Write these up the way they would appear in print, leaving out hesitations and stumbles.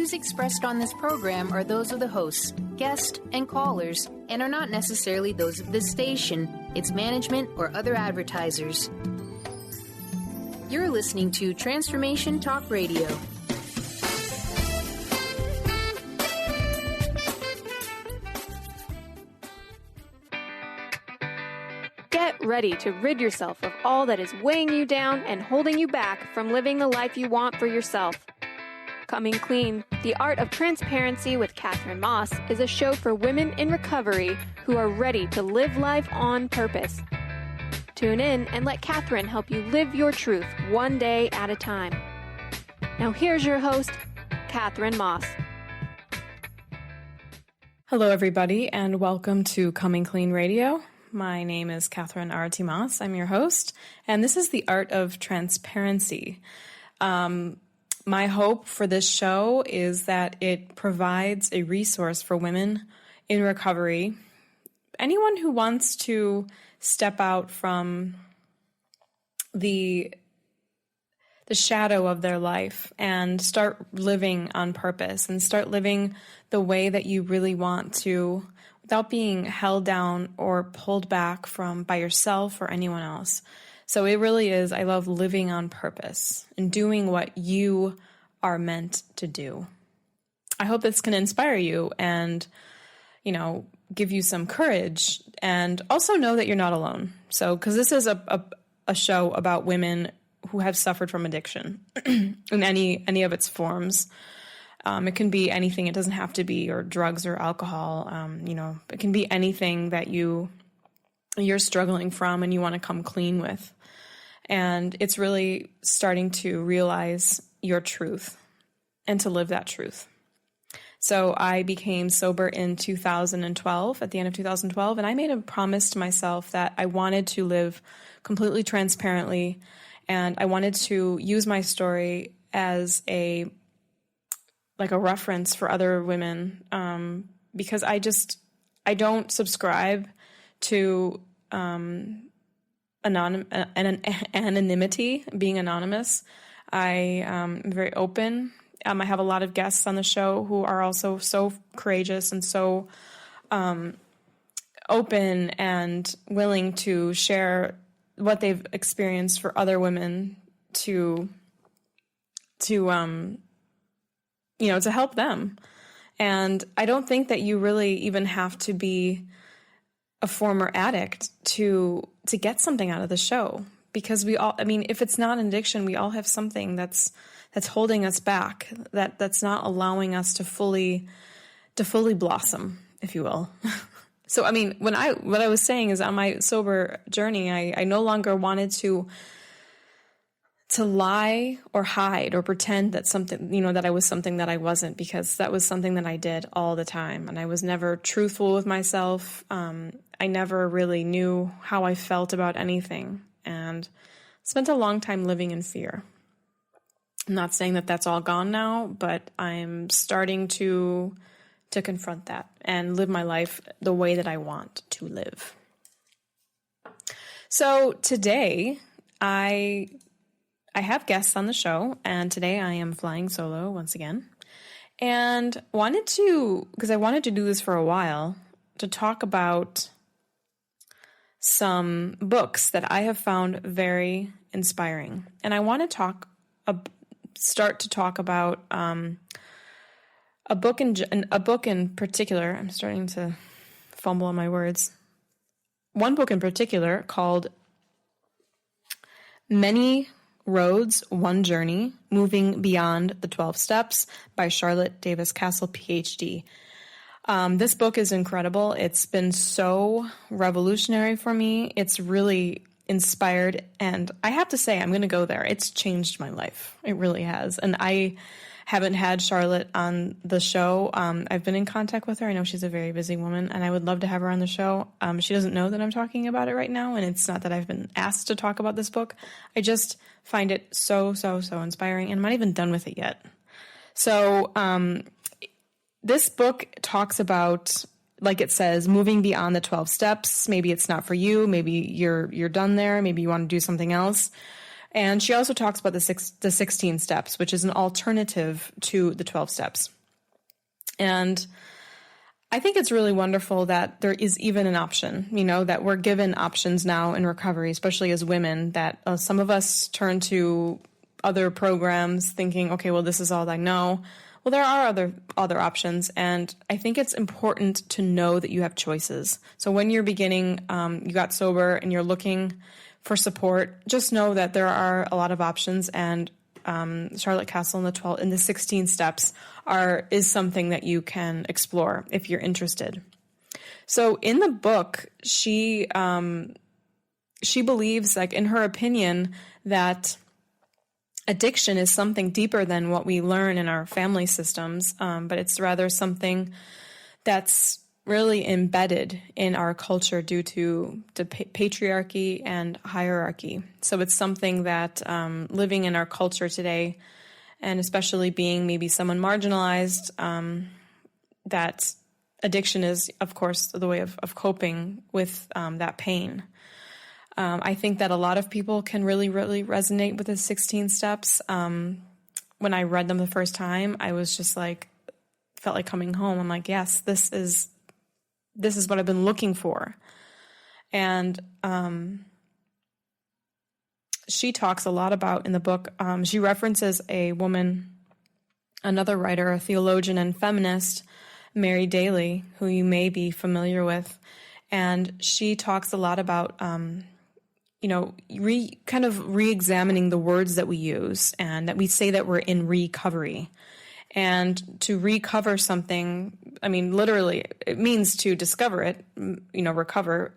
views expressed on this program are those of the hosts, guests, and callers, and are not necessarily those of this station, its management, or other advertisers. You're listening to Transformation Talk Radio. Get ready to rid yourself of all that is weighing you down and holding you back from living the life you want for yourself. Coming Clean, The Art of Transparency with Katherine Maas is a show for women in recovery who are ready to live life on purpose. Tune in and let Katherine help you live your truth one day at a time. Now here's your host, Katherine Maas. Hello everybody and welcome to Coming Clean Radio. My name is Katherine Arati Maas. I'm your host, and this is The Art of Transparency. My hope for this show is that it provides a resource for women in recovery, anyone who wants to step out from the shadow of their life and start living on purpose and start living the way that you really want to without being held down or pulled back from by yourself or anyone else. So it really is, I love living on purpose and doing what you are meant to do. I hope this can inspire you and, give you some courage and also know that you're not alone. So, because this is a show about women who have suffered from addiction in any of its forms. It can be anything. It doesn't have to be or drugs or alcohol. It can be anything that you're struggling from and you want to come clean with. And it's really starting to realize your truth and to live that truth. So I became sober in 2012, at the end of 2012, and I made a promise to myself that I wanted to live completely transparently, and I wanted to use my story as a reference for other women, because I don't subscribe to anonymity, being anonymous. I am very open. I have a lot of guests on the show who are also so courageous and so open and willing to share what they've experienced for other women to help them. And I don't think that you really even have to be a former addict to get something out of the show, because we all, if it's not an addiction, we all have something that's holding us back, that's not allowing us to fully blossom, if you will. So, what I was saying is, on my sober journey, I no longer wanted to lie or hide or pretend that something, that I was something that I wasn't, because that was something that I did all the time. And I was never truthful with myself. I never really knew how I felt about anything, and spent a long time living in fear. I'm not saying that that's all gone now, but I'm starting to confront that and live my life the way that I want to live. So today I have guests on the show, and today I am flying solo once again, and because I wanted to do this for a while, to talk about some books that I have found very inspiring. And I want to start to talk about a book in particular. I'm starting to fumble on my words. One book in particular called Many Roads, One Journey, Moving Beyond the 12 Steps by Charlotte Kasl, PhD. This book is incredible. It's been so revolutionary for me. It's really inspired, and I have to say, I'm going to go there. It's changed my life. It really has. And I haven't had Charlotte on the show. I've been in contact with her. I know she's a very busy woman, and I would love to have her on the show. She doesn't know that I'm talking about it right now, and it's not that I've been asked to talk about this book. I just find it so, so, so inspiring, and I'm not even done with it yet. So this book talks about, like it says, moving beyond the 12 steps. Maybe it's not for you. Maybe you're done there. Maybe you want to do something else. And she also talks about the 16 steps, which is an alternative to the 12 steps. And I think it's really wonderful that there is even an option, that we're given options now in recovery, especially as women, that some of us turn to other programs thinking, okay, well, this is all I know. Well, there are other options, and I think it's important to know that you have choices. So when you're beginning, you got sober and you're looking for support, just know that there are a lot of options, and Charlotte Kasl in the 16 steps is something that you can explore if you're interested. So in the book, she believes, like in her opinion, that addiction is something deeper than what we learn in our family systems, but it's rather something that's really embedded in our culture due to the patriarchy and hierarchy. So it's something that living in our culture today, and especially being maybe someone marginalized, that addiction is, of course, the way of coping with that pain. I think that a lot of people can really, really resonate with the 16 steps. When I read them the first time, I was just felt like coming home. I'm like, yes, this is what I've been looking for. And she talks a lot about in the book, she references a woman, another writer, a theologian and feminist, Mary Daly, who you may be familiar with. And she talks a lot about kind of re-examining the words that we use, and that we say that we're in recovery. And to recover something, I mean, literally, it means to discover it, recover.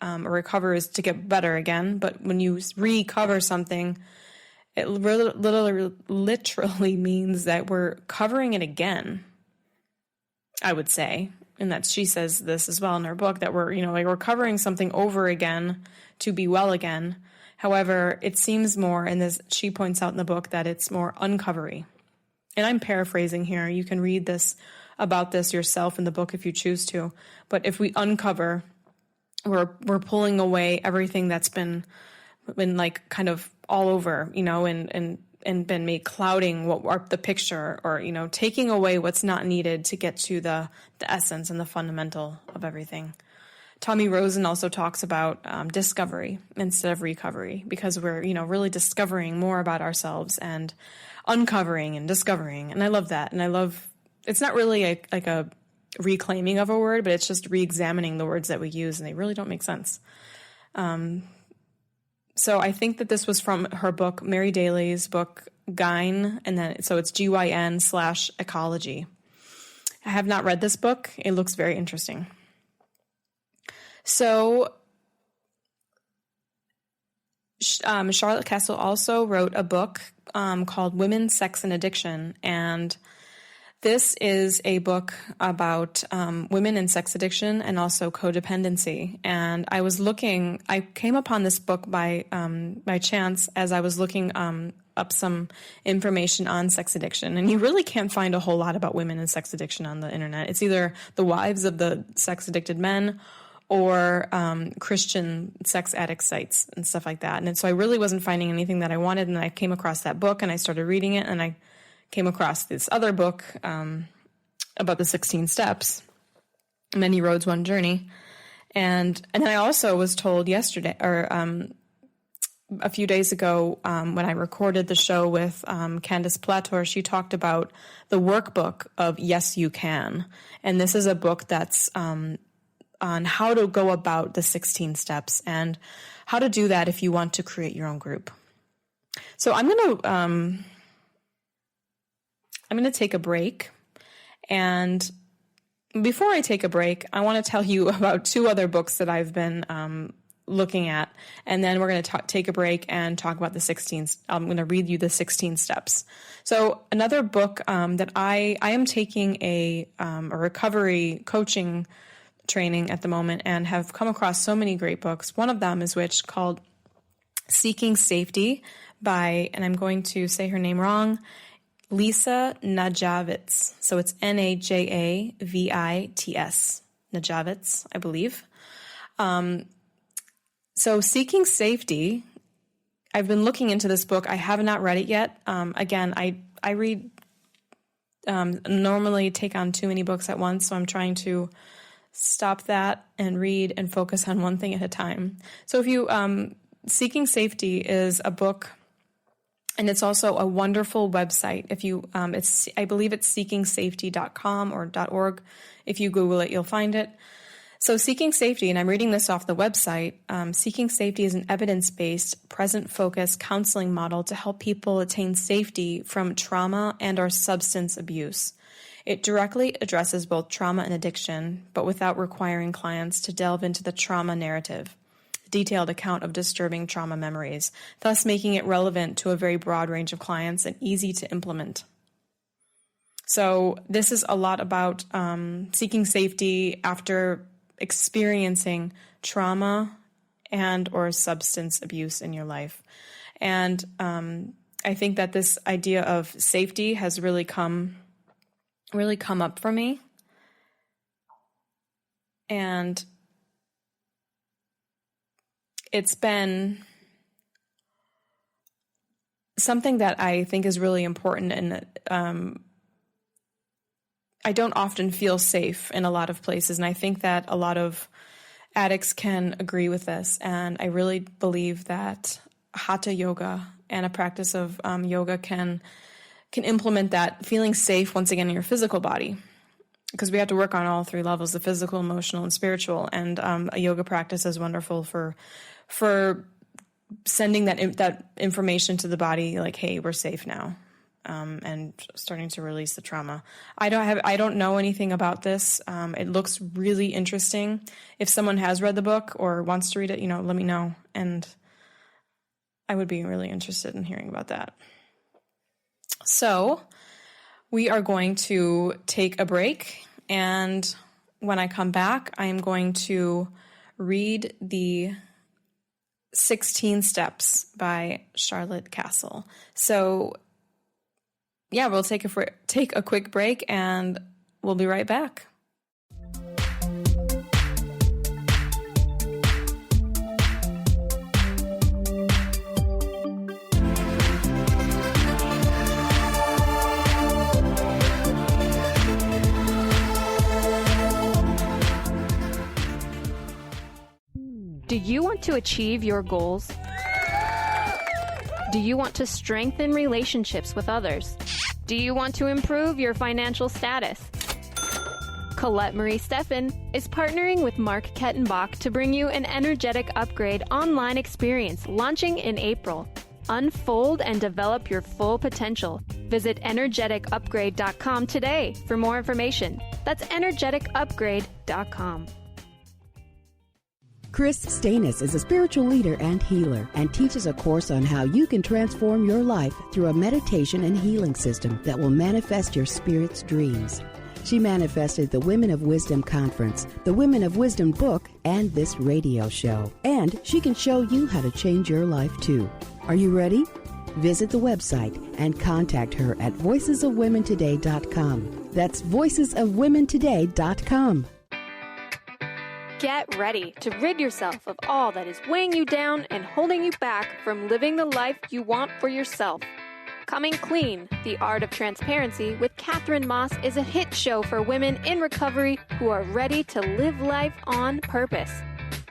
Recover is to get better again. But when you recover something, it literally means that we're covering it again, I would say. And that she says this as well in her book, that we're covering something over again to be well again. However, it seems more, and this, she points out in the book, that it's more uncovery. And I'm paraphrasing here. You can read about this yourself in the book if you choose to. But if we uncover, we're pulling away everything that's been like kind of all over, and been made clouding the picture, or taking away what's not needed to get to the essence and the fundamental of everything. Tommy Rosen also talks about discovery instead of recovery, because we're really discovering more about ourselves and uncovering and discovering. And I love that. And it's not really a reclaiming of a word, but it's just re-examining the words that we use, and they really don't make sense. So I think that this was from her book, Mary Daly's book, Gyn, and then so it's GYN/ecology. I have not read this book. It looks very interesting. So Charlotte Kasl also wrote a book called Women, Sex, and Addiction, and this is a book about women and sex addiction and also codependency. And I came upon this book by chance as I was looking up some information on sex addiction. And you really can't find a whole lot about women and sex addiction on the internet. It's either the wives of the sex addicted men or Christian sex addict sites and stuff like that. And so I really wasn't finding anything that I wanted. And I came across that book and I started reading it, and I came across this other book about the 16 steps, Many Roads, One Journey. And I also was told yesterday, or a few days ago, when I recorded the show with Candace Plator, she talked about the workbook of Yes, You Can. And this is a book that's on how to go about the 16 steps and how to do that if you want to create your own group. So I'm going to take a break, and before I take a break, I want to tell you about two other books that I've been looking at, and then we're going to take a break and talk about the 16. I'm going to read you the 16 steps. So another book that I am taking a recovery coaching training at the moment, and have come across so many great books. One of them is called Seeking Safety by, and I'm going to say her name wrong, Lisa Najavitz. So it's Najavits, Najavitz, I believe. So Seeking Safety, I've been looking into this book. I have not read it yet. Again, I read normally take on too many books at once, so I'm trying to stop that and read and focus on one thing at a time. So if you, Seeking Safety is a book, and it's also a wonderful website. If you, I believe it's seekingsafety.com or .org. If you Google it, you'll find it. So Seeking Safety, and I'm reading this off the website, Seeking Safety is an evidence-based, present-focused counseling model to help people attain safety from trauma and or substance abuse. It directly addresses both trauma and addiction, but without requiring clients to delve into the trauma narrative, a detailed account of disturbing trauma memories, thus making it relevant to a very broad range of clients and easy to implement. So this is a lot about seeking safety after experiencing trauma and or substance abuse in your life. And I think that this idea of safety has really come up for me. And it's been something that I think is really important, and I don't often feel safe in a lot of places, and I think that a lot of addicts can agree with this. And I really believe that Hatha yoga and a practice of yoga can implement that feeling safe once again in your physical body, because we have to work on all three levels: the physical, emotional, and spiritual. And a yoga practice is wonderful for sending that information to the body, like, hey, we're safe now. And starting to release the trauma. I don't know anything about this. It looks really interesting. If someone has read the book or wants to read it, let me know. And I would be really interested in hearing about that. So we are going to take a break. And when I come back, I am going to read the 16 Steps by Charlotte Kasl. So yeah, we'll take a quick break, and we'll be right back. Do you want to achieve your goals? Do you want to strengthen relationships with others? Do you want to improve your financial status? Colette Marie Steffen is partnering with Mark Kettenbach to bring you an Energetic Upgrade online experience launching in April. Unfold and develop your full potential. Visit energeticupgrade.com today for more information. That's energeticupgrade.com. Chris Stanis is a spiritual leader and healer and teaches a course on how you can transform your life through a meditation and healing system that will manifest your spirit's dreams. She manifested the Women of Wisdom Conference, the Women of Wisdom book, and this radio show. And she can show you how to change your life too. Are you ready? Visit the website and contact her at voicesofwomentoday.com. That's voicesofwomentoday.com. Get ready to rid yourself of all that is weighing you down and holding you back from living the life you want for yourself. Coming Clean, The Art of Transparency with Katherine Maas is a hit show for women in recovery who are ready to live life on purpose.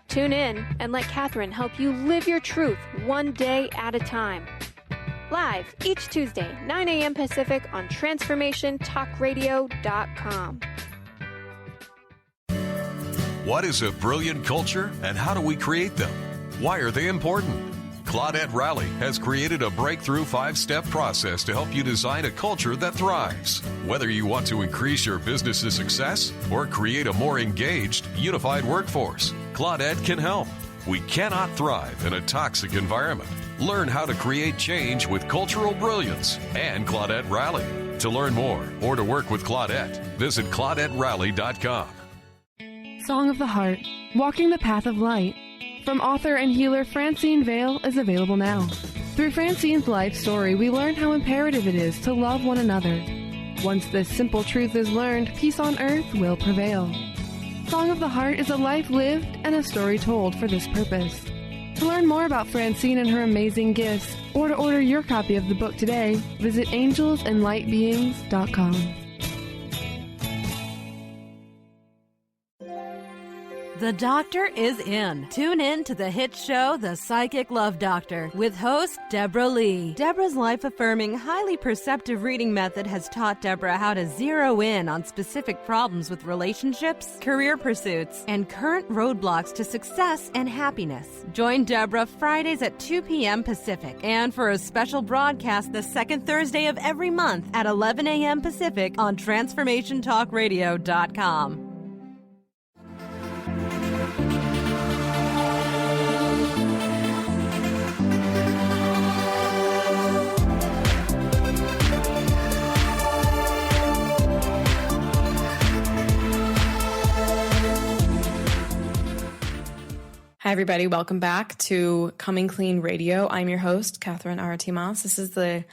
Tune in and let Katherine help you live your truth one day at a time. Live each Tuesday, 9 a.m. Pacific on TransformationTalkRadio.com. What is a brilliant culture, and how do we create them? Why are they important? Claudette Rowley has created a breakthrough 5-step process to help you design a culture that thrives. Whether you want to increase your business's success or create a more engaged, unified workforce, Claudette can help. We cannot thrive in a toxic environment. Learn how to create change with cultural brilliance and Claudette Rowley. To learn more or to work with Claudette, visit ClaudetteRowley.com. Song of the Heart, Walking the Path of Light, from author and healer Francine Vale, is available now. Through Francine's life story, we learn how imperative it is to love one another. Once this simple truth is learned, peace on earth will prevail. Song of the Heart is a life lived and a story told for this purpose. To learn more about Francine and her amazing gifts, or to order your copy of the book today, visit angelsandlightbeings.com. The doctor is in. Tune in to the hit show, The Psychic Love Doctor, with host Deborah Lee. Deborah's life-affirming, highly perceptive reading method has taught Deborah how to zero in on specific problems with relationships, career pursuits, and current roadblocks to success and happiness. Join Deborah Fridays at 2 p.m. Pacific, and for a special broadcast the second Thursday of every month at 11 a.m. Pacific on TransformationTalkRadio.com. Hi, everybody. Welcome back to Coming Clean Radio. I'm your host, Katherine Arati Maas. This is the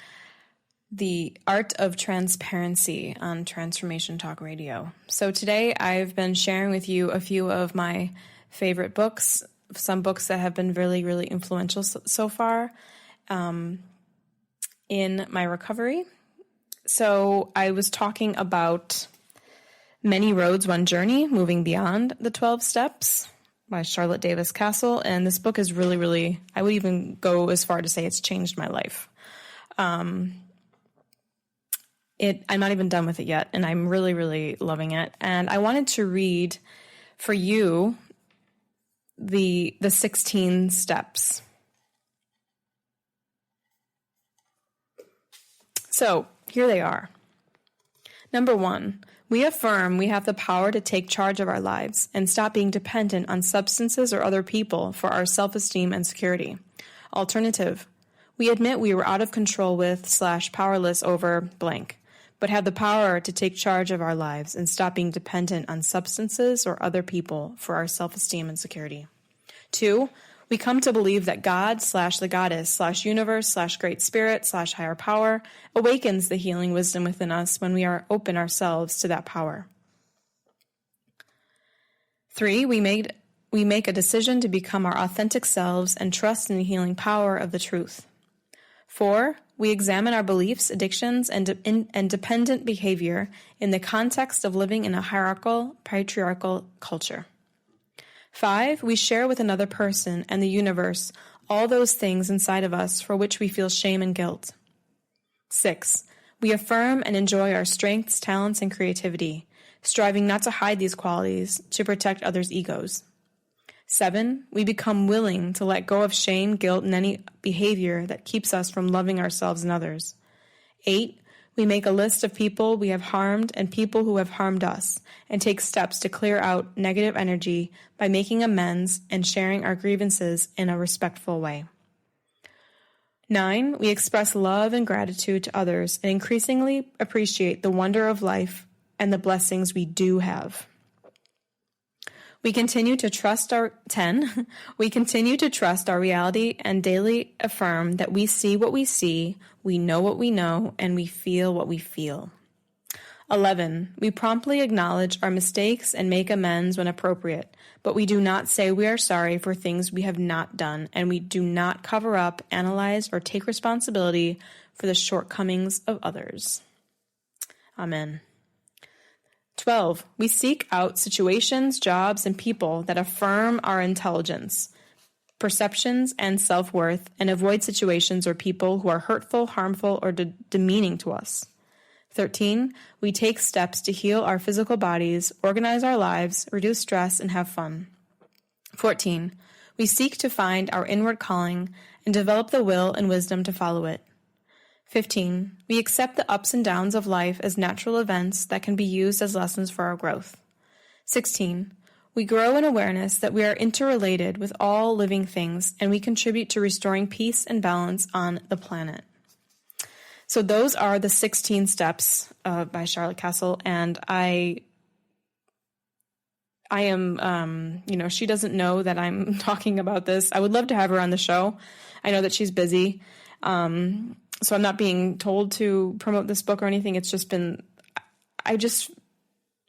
Art of Transparency on Transformation Talk Radio. So today I've been sharing with you a few of my favorite books, some books that have been really, really influential so far in my recovery. So I was talking about Many Roads, One Journey, Moving Beyond the 12 Steps by Charlotte Kasl. And this book is really, really, I would even go as far to say it's changed my life. I'm not even done with it yet, and I'm really, really loving it. And I wanted to read for you the 16 steps. So here they are. Number 1, we affirm we have the power to take charge of our lives and stop being dependent on substances or other people for our self-esteem and security. Alternative, we admit we were out of control with / powerless over blank, but have the power to take charge of our lives and stop being dependent on substances or other people for our self-esteem and security. 2, we come to believe that God / the goddess / universe / great spirit / higher power awakens the healing wisdom within us when we are open ourselves to that power. 3, we make a decision to become our authentic selves and trust in the healing power of the truth. 4, we examine our beliefs, addictions, and dependent behavior in the context of living in a hierarchical, patriarchal culture. 5, we share with another person and the universe all those things inside of us for which we feel shame and guilt. 6, we affirm and enjoy our strengths, talents, and creativity, striving not to hide these qualities to protect others' egos. 7, we become willing to let go of shame, guilt, and any behavior that keeps us from loving ourselves and others. 8, we make a list of people we have harmed and people who have harmed us and take steps to clear out negative energy by making amends and sharing our grievances in a respectful way. 9, we express love and gratitude to others and increasingly appreciate the wonder of life and the blessings we do have. We continue to trust our reality and daily affirm that we see what we see, we know what we know, and we feel what we feel. 11, we promptly acknowledge our mistakes and make amends when appropriate, but we do not say we are sorry for things we have not done, and we do not cover up, analyze, or take responsibility for the shortcomings of others. Amen. 12, we seek out situations, jobs, and people that affirm our intelligence, perceptions, and self-worth, and avoid situations or people who are hurtful, harmful, or demeaning to us. 13, we take steps to heal our physical bodies, organize our lives, reduce stress, and have fun. 14, we seek to find our inward calling and develop the will and wisdom to follow it. 15, we accept the ups and downs of life as natural events that can be used as lessons for our growth. 16, we grow in awareness that we are interrelated with all living things and we contribute to restoring peace and balance on the planet. So those are the 16 steps by Charlotte Kasl, and I am, she doesn't know that I'm talking about this. I would love to have her on the show. I know that she's busy. So I'm not being told to promote this book or anything. It's just been, I just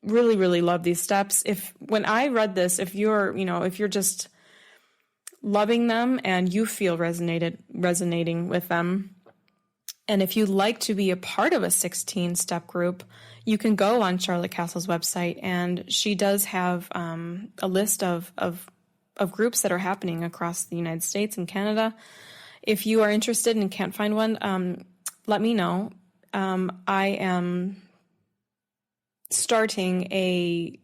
really, really love these steps. When I read this, if you're just loving them and you feel resonating with them, And if you'd like to be a part of a 16-step group, you can go on Charlotte Kasl's website, and she does have a list of groups that are happening across the United States and Canada. If you are interested and can't find one, let me know. I am starting a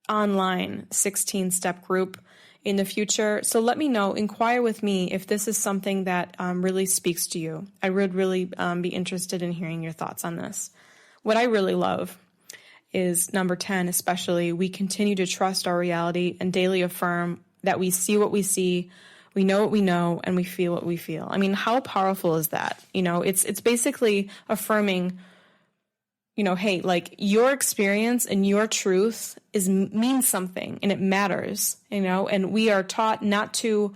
online 16-step group in the future. So let me know, inquire with me if this is something that really speaks to you. I would really be interested in hearing your thoughts on this. What I really love is number 10, especially, we continue to trust our reality and daily affirm that we see what we see, we know what we know, and we feel what we feel. I mean, how powerful is that? It's basically affirming, hey, like, your experience and your truth means something, and it matters, and we are taught not to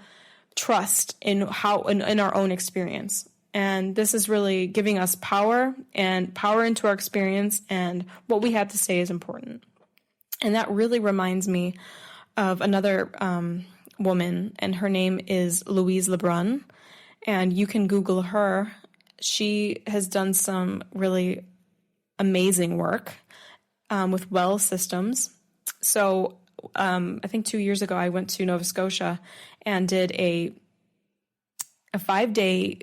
trust in our own experience. And this is really giving us power into our experience, and what we have to say is important. And that really reminds me of another woman, and her name is Louise Lebrun, and you can Google her. She has done some really amazing work with well systems. So I think 2 years ago, I went to Nova Scotia and did a 5-day,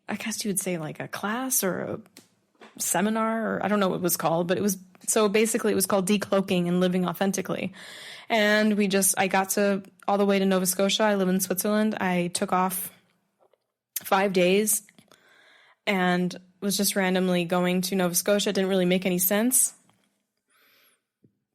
I guess you would say, like a class or a seminar, or I don't know what it was called, but it was called Decloaking and Living Authentically. And I got all the way to Nova Scotia. I live in Switzerland. I took off 5 days and was just randomly going to Nova Scotia. It didn't really make any sense.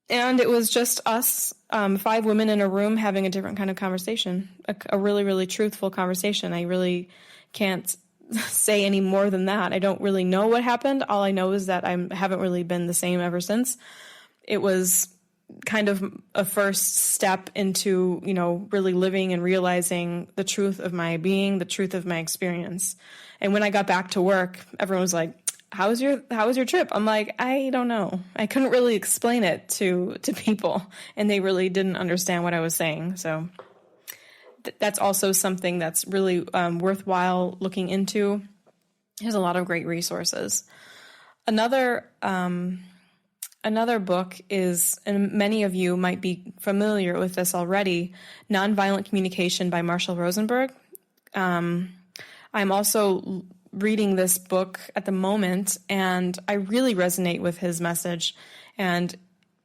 And it was just us, 5 women in a room having a different kind of conversation, a really, really truthful conversation. I really can't say any more than that. I don't really know what happened. All I know is that I haven't really been the same ever since. It was kind of a first step into, really living and realizing the truth of my being, the truth of my experience. And when I got back to work, everyone was like, how was your trip? I'm like, I don't know. I couldn't really explain it to people, and they really didn't understand what I was saying. So that's also something that's really worthwhile looking into. There's a lot of great resources. Another book is, and many of you might be familiar with this already, Nonviolent Communication by Marshall Rosenberg. I'm also reading this book at the moment, and I really resonate with his message. And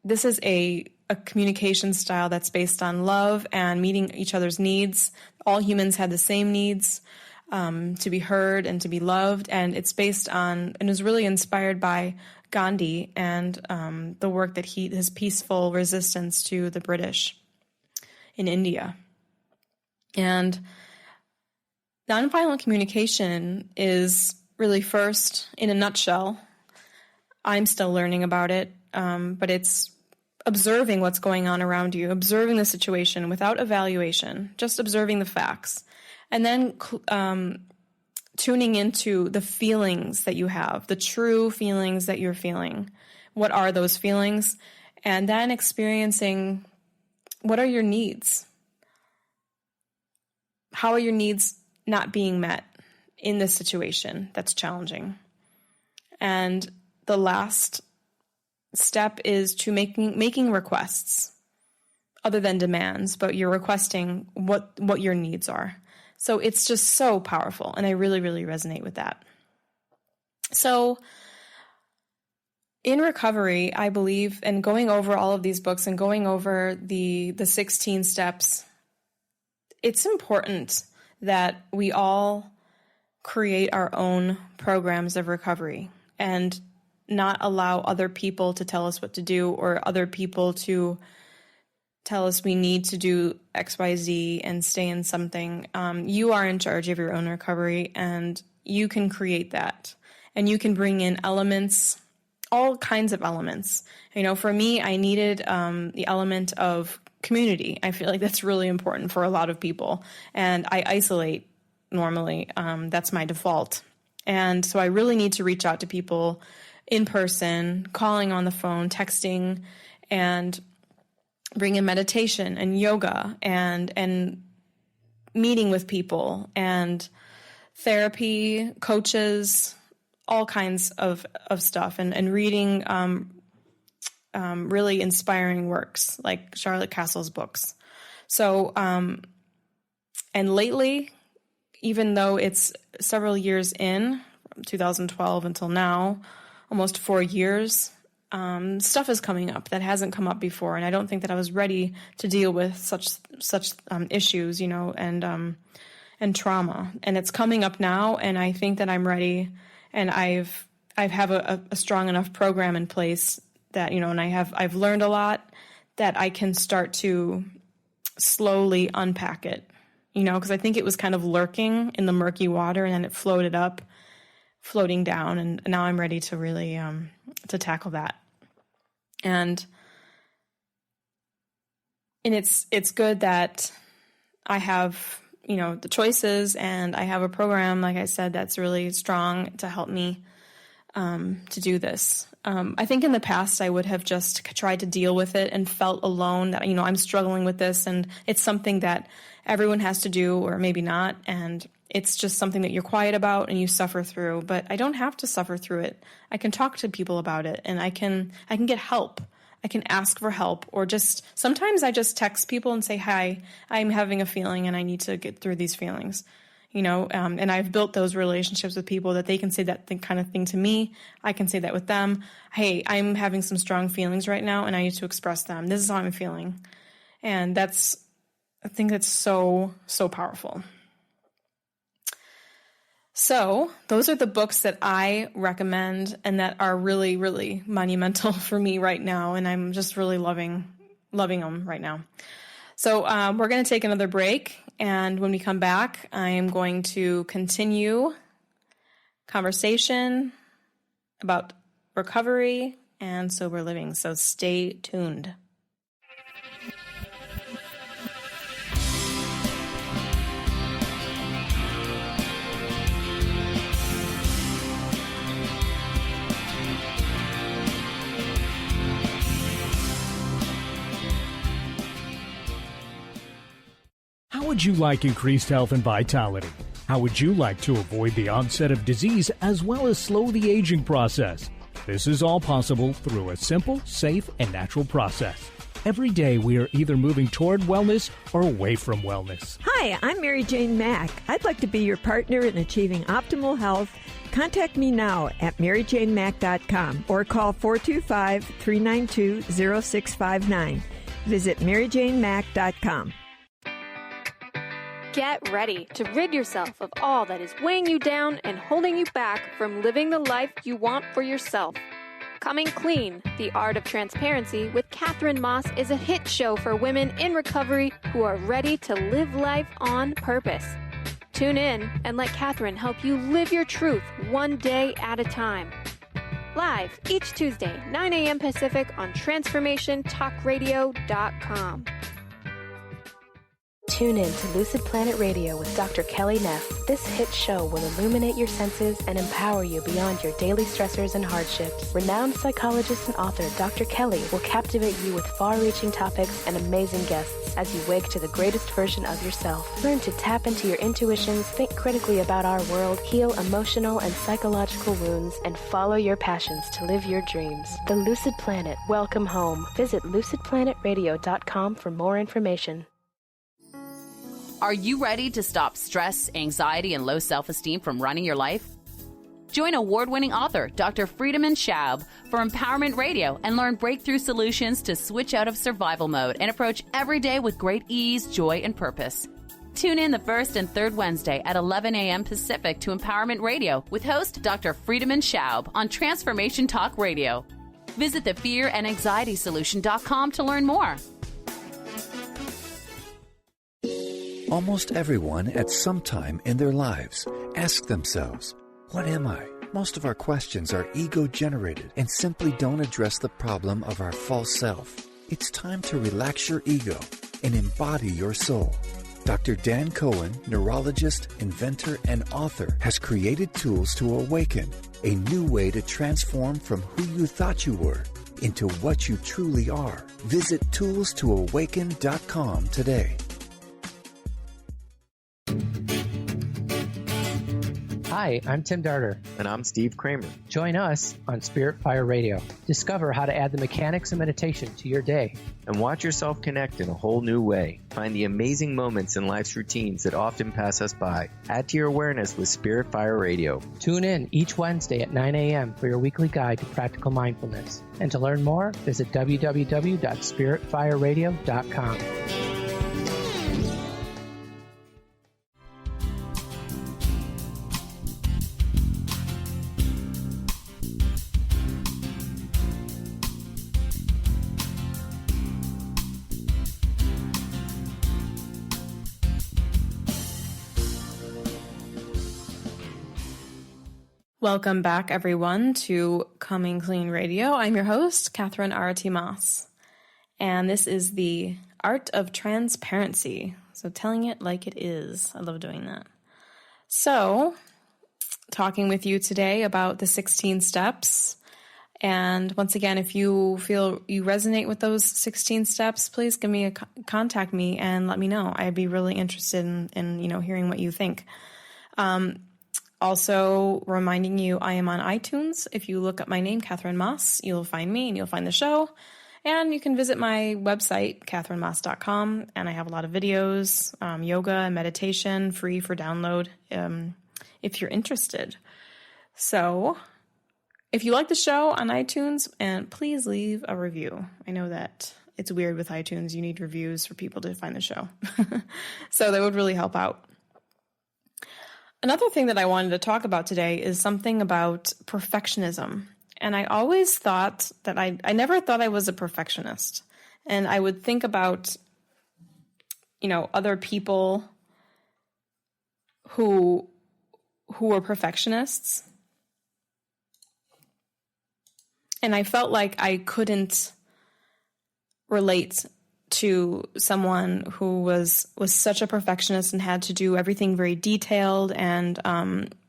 this is a communication style that's based on love and meeting each other's needs. All humans have the same needs, to be heard and to be loved. And it's based on, and is really inspired by Gandhi and the work that his peaceful resistance to the British in India. And nonviolent communication is really, first, in a nutshell, I'm still learning about it, but it's observing what's going on around you, observing the situation without evaluation, just observing the facts, and then tuning into the feelings that you have, the true feelings that you're feeling. What are those feelings? And then experiencing, what are your needs? How are your needs not being met in this situation that's challenging? And the last step is to making requests other than demands, but you're requesting what your needs are. So it's just so powerful, and I really, really resonate with that. So in recovery, I believe, and going over all of these books and going over the 16 steps, it's important that we all create our own programs of recovery and not allow other people to tell us what to do, or other people to tell us we need to do X, Y, Z and stay in something. You are in charge of your own recovery, and you can create that. And you can bring in elements, all kinds of elements. For me, I needed the element of community. I feel like that's really important for a lot of people. And I isolate normally. That's my default. And so I really need to reach out to people in person, calling on the phone, texting, and bring in meditation and yoga and meeting with people and therapy, coaches, all kinds of stuff and reading really inspiring works like Charlotte Kasl's books. So, and lately, even though it's several years in, from 2012 until now, almost 4 years, stuff is coming up that hasn't come up before. And I don't think that I was ready to deal with such issues, and trauma. And it's coming up now. And I think that I'm ready. And I have a strong enough program in place that, and I've learned a lot that I can start to slowly unpack it, because I think it was kind of lurking in the murky water and then it floating down. And now I'm ready to really, to tackle that. And it's good that I have, the choices, and I have a program, like I said, that's really strong to help me, to do this. I think in the past I would have just tried to deal with it and felt alone that, I'm struggling with this and it's something that everyone has to do or maybe not. And it's just something that you're quiet about and you suffer through, but I don't have to suffer through it. I can talk to people about it and I can get help. I can ask for help, or sometimes I just text people and say, hi, I'm having a feeling and I need to get through these feelings. And I've built those relationships with people that they can say that kind of thing to me. I can say that with them. Hey, I'm having some strong feelings right now and I need to express them. This is how I'm feeling. And I think that's so, so powerful. So those are the books that I recommend and that are really, really monumental for me right now. And I'm just really loving them right now. So we're going to take another break. And when we come back, I'm going to continue conversation about recovery and sober living. So stay tuned. How would you like increased health and vitality? How would you like to avoid the onset of disease as well as slow the aging process? This is all possible through a simple, safe, and natural process. Every day we are either moving toward wellness or away from wellness. Hi, I'm Mary Jane Mack. I'd like to be your partner in achieving optimal health. Contact me now at maryjanemack.com or call 425-392-0659. Visit maryjanemack.com. Get ready to rid yourself of all that is weighing you down and holding you back from living the life you want for yourself. Coming Clean, The Art of Transparency with Katherine Maas is a hit show for women in recovery who are ready to live life on purpose. Tune in and let Katherine help you live your truth one day at a time. Live each Tuesday, 9 a.m. Pacific on TransformationTalkRadio.com. Tune in to Lucid Planet Radio with Dr. Kelly Neff. This hit show will illuminate your senses and empower you beyond your daily stressors and hardships. Renowned psychologist and author Dr. Kelly will captivate you with far-reaching topics and amazing guests as you wake to the greatest version of yourself. Learn to tap into your intuitions, think critically about our world, heal emotional and psychological wounds, and follow your passions to live your dreams. The Lucid Planet. Welcome home. Visit lucidplanetradio.com for more information. Are you ready to stop stress, anxiety, and low self-esteem from running your life? Join award-winning author Dr. Friedemann Schaub for Empowerment Radio and learn breakthrough solutions to switch out of survival mode and approach every day with great ease, joy, and purpose. Tune in the first and third Wednesday at 11 a.m. Pacific to Empowerment Radio with host Dr. Friedemann Schaub on Transformation Talk Radio. Visit thefearandanxietysolution.com to learn more. Almost everyone at some time in their lives ask themselves, what am I? Most of our questions are ego-generated and simply don't address the problem of our false self. It's time to relax your ego and embody your soul. Dr. Dan Cohen, neurologist, inventor, and author, has created tools to awaken, a new way to transform from who you thought you were into what you truly are. Visit toolstoawaken.com today. Hi, Hi, I'm Tim Darter. And I'm Steve Kramer. Join us on Spirit Fire Radio. Discover how to add the mechanics of meditation to your day. And watch yourself connect in a whole new way. Find the amazing moments in life's routines that often pass us by. Add to your awareness with Spirit Fire Radio. Tune in each Wednesday at 9 a.m. for your weekly guide to practical mindfulness. And to learn more, visit www.spiritfireradio.com. Welcome back, everyone, to Coming Clean Radio. I'm your host, Katherine Arati Maas, and this is the art of transparency. So telling it like it is. I love doing that. So, talking with you today about the 16 steps. And once again, if you feel you resonate with those 16 steps, please give me contact me and let me know. I'd be really interested in hearing what you think. Also reminding you, I am on iTunes. If you look up my name, Katherine Maas, you'll find me and you'll find the show. And you can visit my website, katherinemaas.com, and I have a lot of videos, yoga and meditation, free for download, if you're interested. So, if you like the show on iTunes, and please leave a review. I know that it's weird with iTunes. You need reviews for people to find the show. So that would really help out. Another thing that I wanted to talk about today is something about perfectionism. And I always thought that I never thought I was a perfectionist. And I would think about, other people who were perfectionists. And I felt like I couldn't relate to someone who was such a perfectionist and had to do everything very detailed. And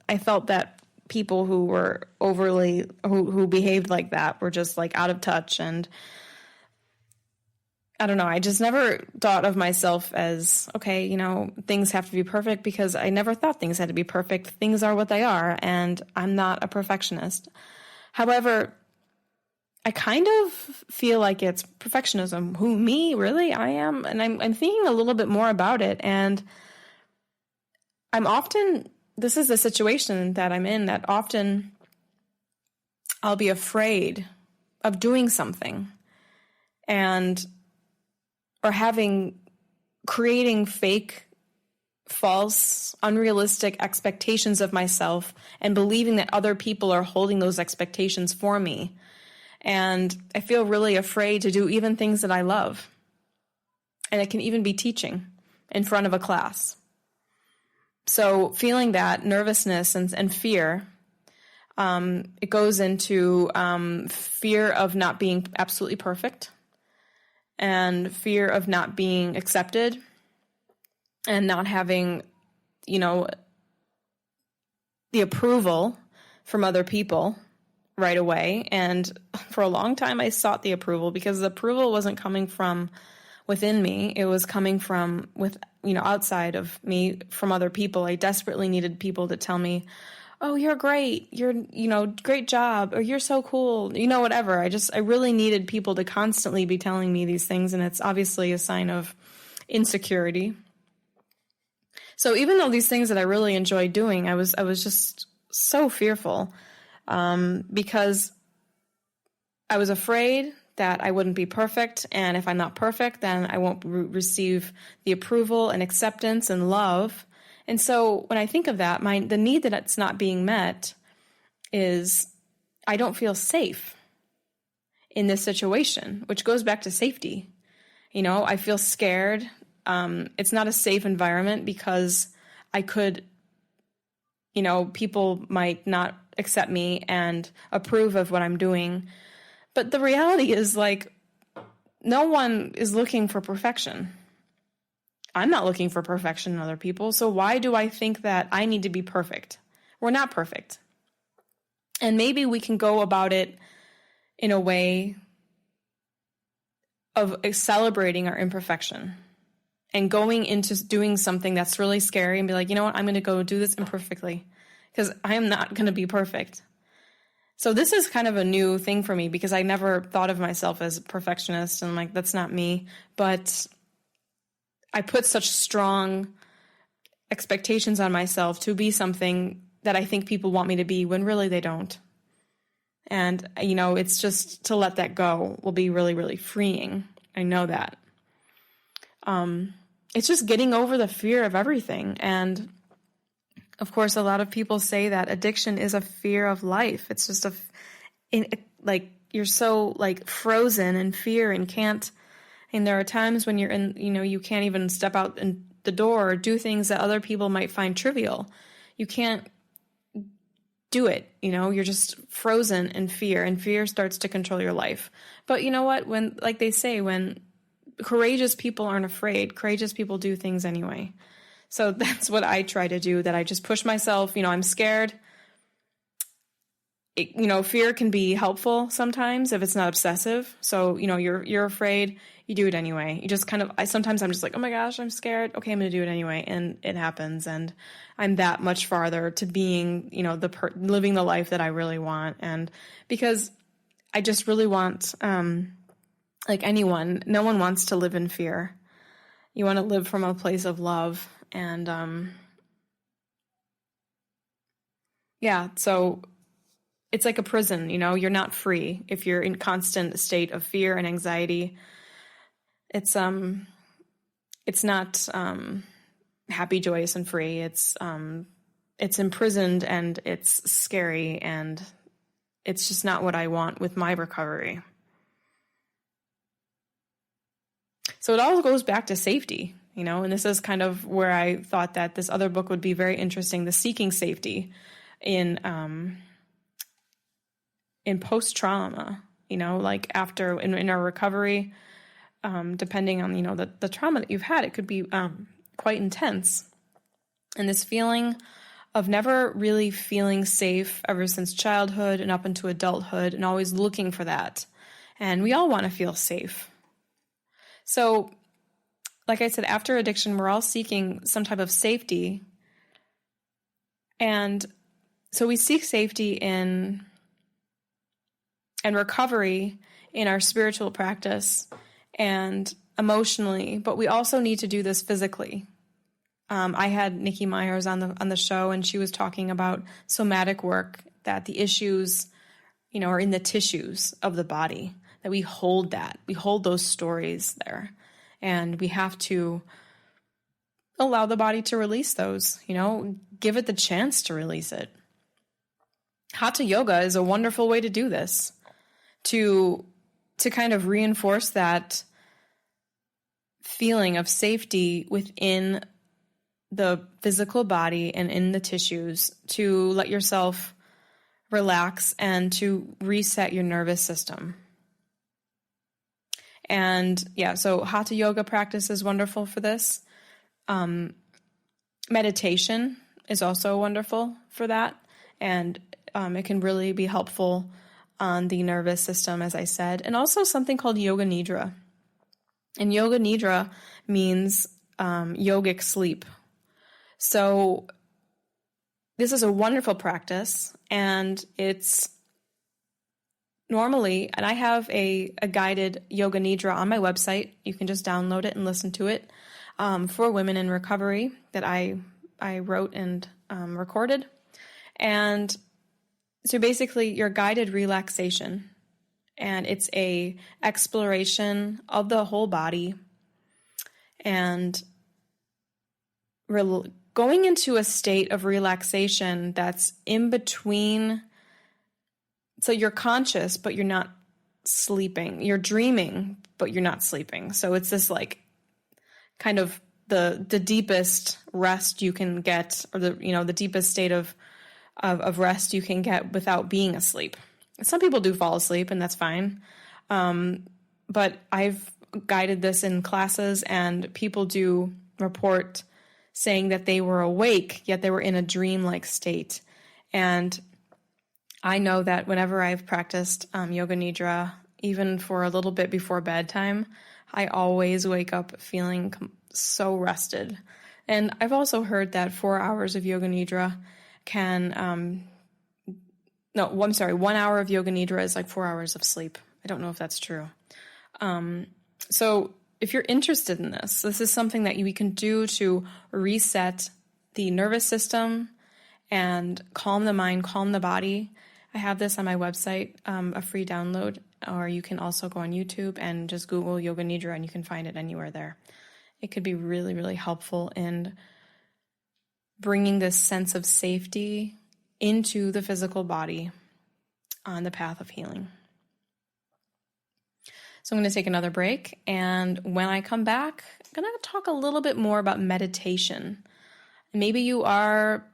I felt that people who were who behaved like that were just like out of touch. And I don't know, I just never thought of myself as, okay, things have to be perfect, because I never thought things had to be perfect. Things are what they are, and I'm not a perfectionist. However, I kind of feel like it's perfectionism. Who, me? Really? I am? And I'm thinking a little bit more about it. And this is a situation that I'm in, that often I'll be afraid of doing something or creating fake, false, unrealistic expectations of myself, and believing that other people are holding those expectations for me. And I feel really afraid to do even things that I love. And it can even be teaching in front of a class. So feeling that nervousness and fear, it goes into fear of not being absolutely perfect, and fear of not being accepted, and not having, the approval from other people right away. And for a long time, I sought the approval, because the approval wasn't coming from within me. It was coming from outside of me, from other people. I desperately needed people to tell me, oh, you're great. You're, great job. Or you're so cool. Whatever. I really needed people to constantly be telling me these things. And it's obviously a sign of insecurity. So even though these things that I really enjoyed doing, I was just so fearful. Because I was afraid that I wouldn't be perfect, and if I'm not perfect, then I won't receive the approval and acceptance and love. And so when I think of that, the need that it's not being met is I don't feel safe in this situation, which goes back to safety. I feel scared. It's not a safe environment, because I could, people might not accept me and approve of what I'm doing. But the reality is, no one is looking for perfection. I'm not looking for perfection in other people. So why do I think that I need to be perfect? We're not perfect. And maybe we can go about it in a way of celebrating our imperfection and going into doing something that's really scary and be like, you know what, I'm going to go do this imperfectly. because I am not going to be perfect. So this is kind of a new thing for me because I never thought of myself as a perfectionist and like, that's not me. But I put such strong expectations on myself to be something that I think people want me to be when really they don't. And, it's just to let that go will be really, really freeing. I know that. It's just getting over the fear of everything. And of course, a lot of people say that addiction is a fear of life. It's just you're so frozen in fear and can't, and there are times when you're in, you can't even step out in the door or do things that other people might find trivial. You can't do it, you're just frozen in fear, and fear starts to control your life. But you know what? When, like they say, when courageous people aren't afraid, courageous people do things anyway. So that's what I try to do, that I just push myself. I'm scared. Fear can be helpful sometimes if it's not obsessive. So, you're afraid, you do it anyway. You just sometimes I'm just like, oh my gosh, I'm scared. Okay, I'm going to do it anyway. And it happens. And I'm that much farther to being, living the life that I really want. And because I just really want, like anyone, no one wants to live in fear. You want to live from a place of love. And, so it's like a prison, you're not free if you're in constant state of fear and anxiety. It's not, happy, joyous, and free. It's imprisoned, and it's scary, and it's just not what I want with my recovery. So it all goes back to safety, and this is kind of where I thought that this other book would be very interesting, The Seeking Safety in post-trauma, after, in our recovery, depending on, the trauma that you've had, it could be quite intense. And this feeling of never really feeling safe ever since childhood and up into adulthood, and always looking for that. And we all want to feel safe. So, like I said, after addiction, we're all seeking some type of safety. And so we seek safety in and recovery in our spiritual practice and emotionally, but we also need to do this physically. I had Nikki Myers on the show, and she was talking about somatic work, that the issues, are in the tissues of the body, that we hold those stories there, and we have to allow the body to release those, give it the chance to release it. Hatha yoga is a wonderful way to do this, to kind of reinforce that feeling of safety within the physical body and in the tissues, to let yourself relax and to reset your nervous system. And so Hatha yoga practice is wonderful for this. Meditation is also wonderful for that. And it can really be helpful on the nervous system, as I said. And also something called yoga nidra. And yoga nidra means yogic sleep. So this is a wonderful practice, and it's normally, and I have a guided yoga nidra on my website. You can just download it and listen to it for women in recovery that I wrote and recorded. And so basically your guided relaxation, and it's a exploration of the whole body and going into a state of relaxation that's in between. So you're conscious, but you're not sleeping. You're dreaming, but you're not sleeping. So it's this kind of the deepest rest you can get, or the deepest state of rest you can get without being asleep. Some people do fall asleep, and that's fine. But I've guided this in classes, and people do report saying that they were awake, yet they were in a dream-like state. And I know that whenever I've practiced yoga nidra, even for a little bit before bedtime, I always wake up feeling so rested. And I've also heard that 4 hours of yoga nidra can, 1 hour of yoga nidra is like 4 hours of sleep. I don't know if that's true. So if you're interested in this is something that we can do to reset the nervous system and calm the mind, calm the body. I have this on my website, a free download, or you can also go on YouTube and just Google Yoga Nidra and you can find it anywhere there. It could be really, really helpful in bringing this sense of safety into the physical body on the path of healing. So I'm going to take another break, and when I come back, I'm going to talk a little bit more about meditation. Maybe you are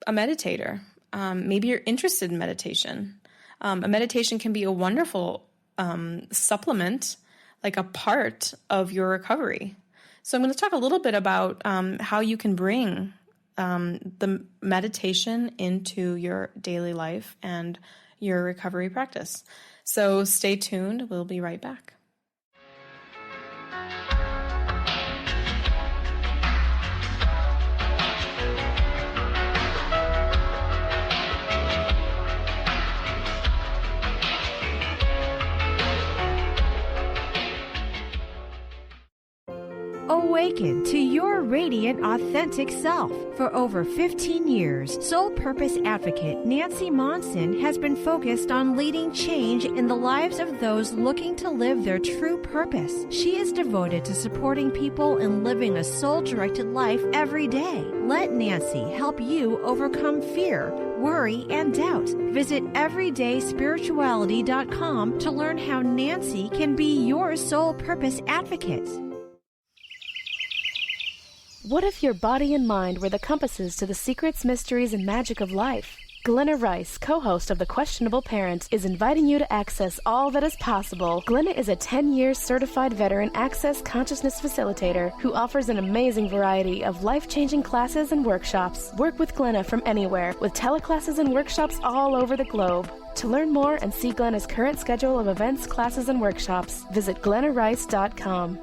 a meditator. Maybe you're interested in meditation. A meditation can be a wonderful supplement, like a part of your recovery. So I'm going to talk a little bit about how you can bring the meditation into your daily life and your recovery practice. So stay tuned. We'll be right back. Awaken to your radiant, authentic self. For over 15 years, Soul Purpose Advocate Nancy Monson has been focused on leading change in the lives of those looking to live their true purpose. She is devoted to supporting people in living a soul-directed life every day. Let Nancy help you overcome fear, worry, and doubt. Visit everydayspirituality.com to learn how Nancy can be your Soul Purpose Advocate. What if your body and mind were the compasses to the secrets, mysteries, and magic of life? Glenna Rice, co-host of The Questionable Parent, is inviting you to access all that is possible. Glenna is a 10-year certified veteran access consciousness facilitator who offers an amazing variety of life-changing classes and workshops. Work with Glenna from anywhere, with teleclasses and workshops all over the globe. To learn more and see Glenna's current schedule of events, classes, and workshops, visit glennarice.com.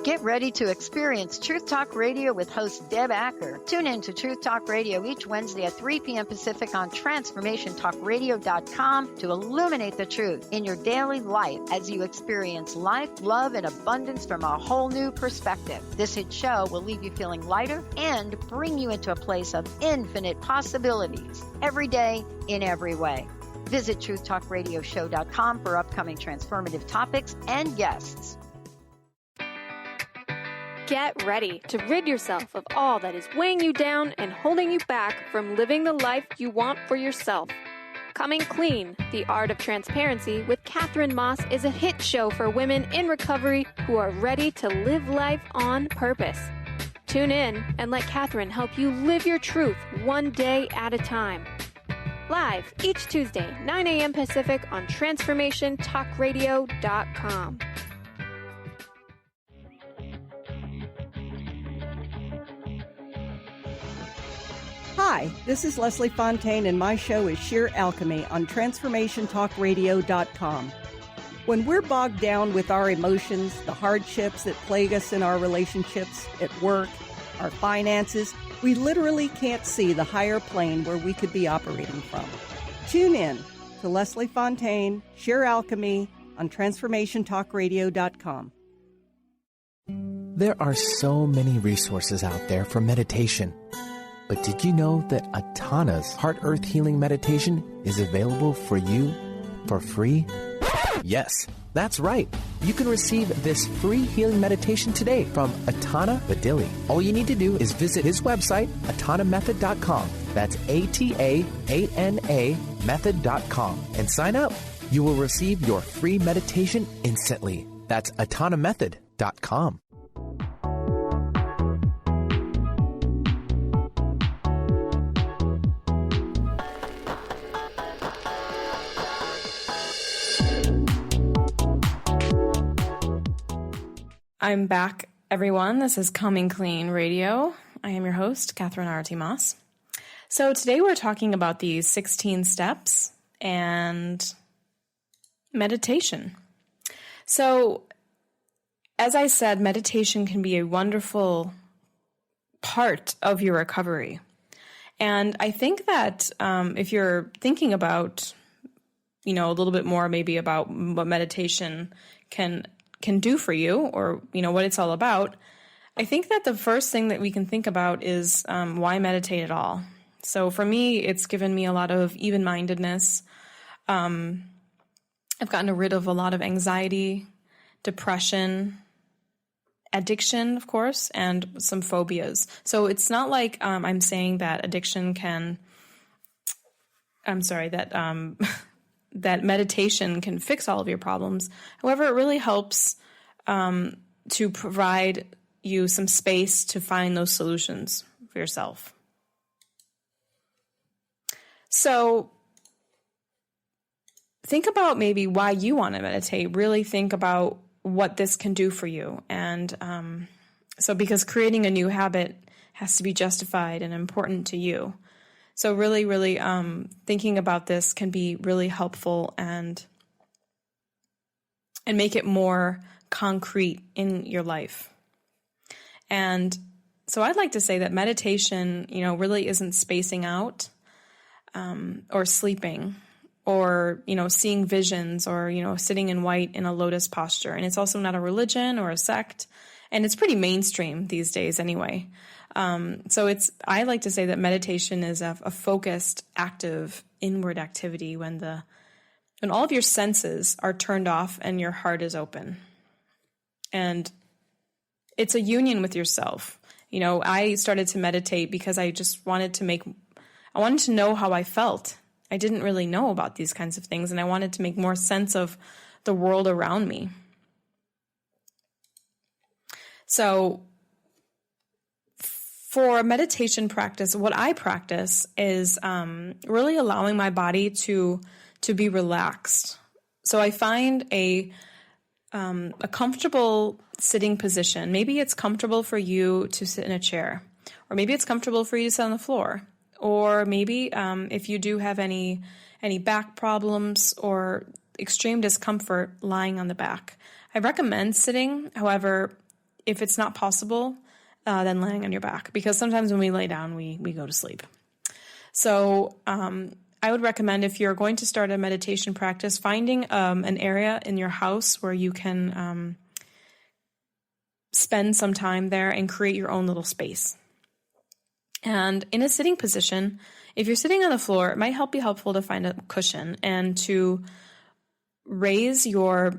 Get ready to experience Truth Talk Radio with host Deb Acker. Tune in to Truth Talk Radio each Wednesday at 3 p.m. Pacific on TransformationTalkRadio.com to illuminate the truth in your daily life as you experience life, love, and abundance from a whole new perspective. This hit show will leave you feeling lighter and bring you into a place of infinite possibilities every day in every way. Visit TruthTalkRadioshow.com for upcoming transformative topics and guests. Get ready to rid yourself of all that is weighing you down and holding you back from living the life you want for yourself. Coming Clean, The Art of Transparency with Katherine Maas is a hit show for women in recovery who are ready to live life on purpose. Tune in and let Katherine help you live your truth one day at a time. Live each Tuesday, 9 a.m. Pacific on TransformationTalkRadio.com. Hi, this is Leslie Fontaine, and my show is Sheer Alchemy on TransformationTalkRadio.com. When we're bogged down with our emotions, the hardships that plague us in our relationships, at work, our finances, we literally can't see the higher plane where we could be operating from. Tune in to Leslie Fontaine, Sheer Alchemy on TransformationTalkRadio.com. There are so many resources out there for meditation. But did you know that Atana's Heart Earth Healing Meditation is available for you for free? Yes, that's right. You can receive this free healing meditation today from Atana Badili. All you need to do is visit his website, atanamethod.com. That's ATAANA method.com, and sign up. You will receive your free meditation instantly. That's atanamethod.com. I'm back, everyone. This is Coming Clean Radio. I am your host, Katherine Arati Maas. So today we're talking about these 16 steps and meditation. So as I said, meditation can be a wonderful part of your recovery. And I think that if you're thinking about, a little bit more maybe about what meditation can do for you, or, what it's all about, I think that the first thing that we can think about is why meditate at all. So for me, it's given me a lot of even-mindedness. I've gotten rid of a lot of anxiety, depression, addiction, of course, and some phobias. So it's not like I'm saying that that meditation can fix all of your problems. However, it really helps to provide you some space to find those solutions for yourself. So think about maybe why you want to meditate. Really think about what this can do for you. And so because creating a new habit has to be justified and important to you. So really, really thinking about this can be really helpful and make it more concrete in your life. And so I'd like to say that meditation, really isn't spacing out or sleeping or, seeing visions or, sitting in white in a lotus posture. And it's also not a religion or a sect. And it's pretty mainstream these days anyway. So I like to say that meditation is a focused, active, inward activity when all of your senses are turned off and your heart is open. And it's a union with yourself. I started to meditate because I just wanted to know how I felt. I didn't really know about these kinds of things, and I wanted to make more sense of the world around me. So for a meditation practice, what I practice is really allowing my body to be relaxed. So I find a comfortable sitting position. Maybe it's comfortable for you to sit in a chair, or maybe it's comfortable for you to sit on the floor. Or maybe if you do have any back problems or extreme discomfort, lying on the back. I recommend sitting. However, if it's not possible, then laying on your back, because sometimes when we lay down, we go to sleep. So I would recommend, if you're going to start a meditation practice, finding an area in your house where you can spend some time there and create your own little space. And in a sitting position, if you're sitting on the floor, it might be helpful to find a cushion and to raise your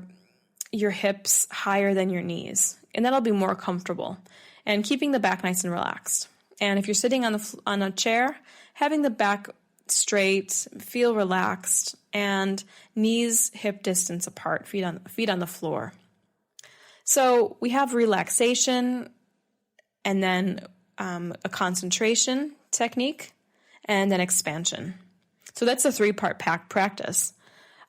hips higher than your knees, and that'll be more comfortable, and keeping the back nice and relaxed. And if you're sitting on a chair, having the back straight, feel relaxed, and knees hip distance apart, feet on the floor. So we have relaxation, and then a concentration technique, and then expansion. So that's a 3-part practice.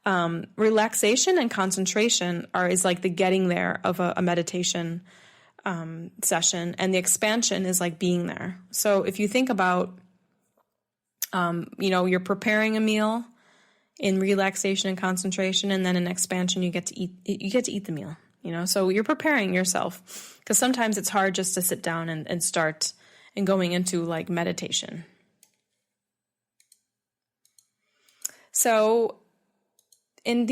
Relaxation and concentration is like the getting there of a meditation session, and the expansion is like being there. So if you think about, you're preparing a meal in relaxation and concentration, and then in expansion you get to eat the meal. So you're preparing yourself, because sometimes it's hard just to sit down and start and going into like meditation. So in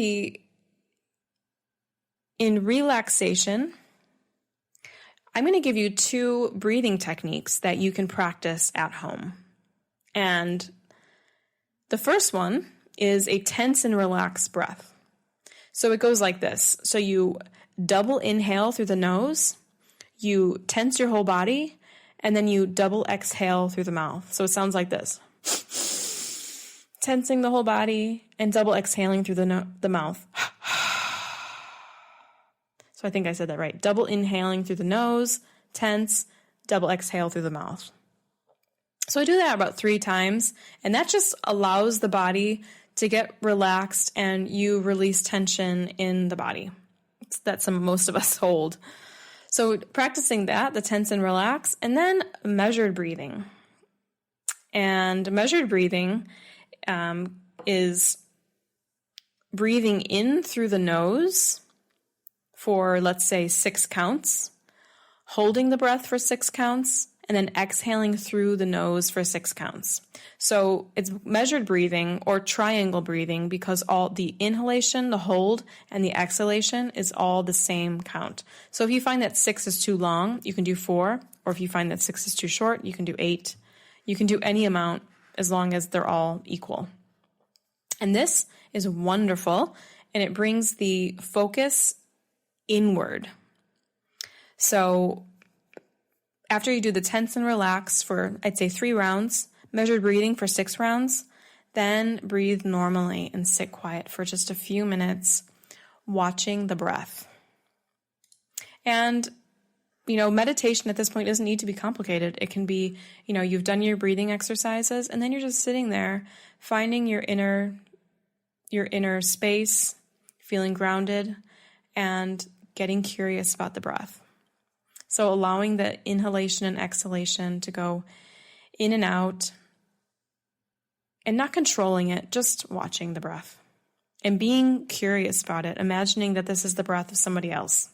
relaxation, I'm going to give you 2 breathing techniques that you can practice at home. And the first one is a tense and relaxed breath. So it goes like this. So you double inhale through the nose, you tense your whole body, and then you double exhale through the mouth. So it sounds like this. Tensing the whole body and double exhaling through the mouth. So I think I said that right. Double inhaling through the nose, tense, double exhale through the mouth. So I do that about 3 times, and that just allows the body to get relaxed and you release tension in the body. That most of us hold. So practicing that, the tense and relax, and then measured breathing. And measured breathing is breathing in through the nose for, let's say, 6 counts, holding the breath for 6 counts, and then exhaling through the nose for 6 counts. So it's measured breathing or triangle breathing because all the inhalation, the hold, and the exhalation is all the same count. So if you find that 6 is too long, you can do 4, or if you find that 6 is too short, you can do 8. You can do any amount as long as they're all equal. And this is wonderful, and it brings the focus inward. So after you do the tense and relax for, I'd say, 3 rounds, measured breathing for 6 rounds, then breathe normally and sit quiet for just a few minutes, watching the breath. And, meditation at this point doesn't need to be complicated. It can be, you've done your breathing exercises, and then you're just sitting there, finding your inner space, feeling grounded, and getting curious about the breath. So allowing the inhalation and exhalation to go in and out and not controlling it, just watching the breath and being curious about it, imagining that this is the breath of somebody else.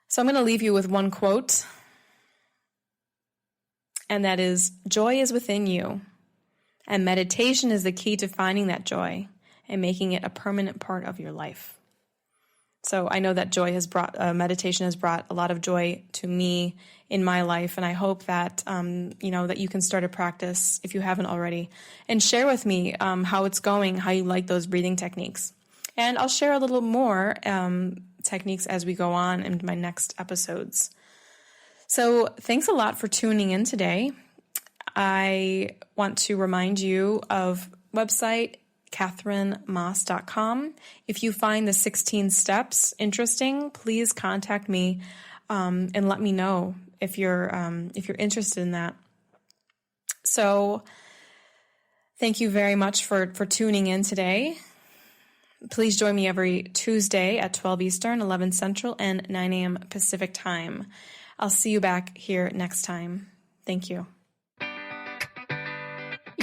So I'm going to leave you with one quote, and that is, "Joy is within you, and meditation is the key to finding that joy and making it a permanent part of your life." So I know that meditation has brought a lot of joy to me in my life, and I hope that that you can start a practice if you haven't already, and share with me how it's going, how you like those breathing techniques, and I'll share a little more techniques as we go on in my next episodes. So thanks a lot for tuning in today. I want to remind you of website KatherineMaas.com. If you find the 16 steps interesting, please contact me and let me know if you're interested in that. So thank you very much for tuning in today. Please join me every Tuesday at 12 Eastern, 11 Central, and 9 a.m. Pacific time. I'll see you back here next time. Thank you.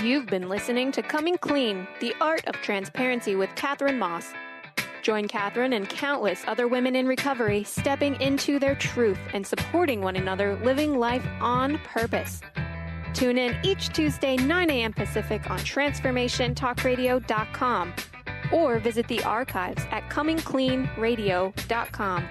You've been listening to Coming Clean, the Art of Transparency with Katherine Maas. Join Katherine and countless other women in recovery stepping into their truth and supporting one another, living life on purpose. Tune in each Tuesday, 9 a.m. Pacific on TransformationTalkRadio.com or visit the archives at ComingCleanRadio.com.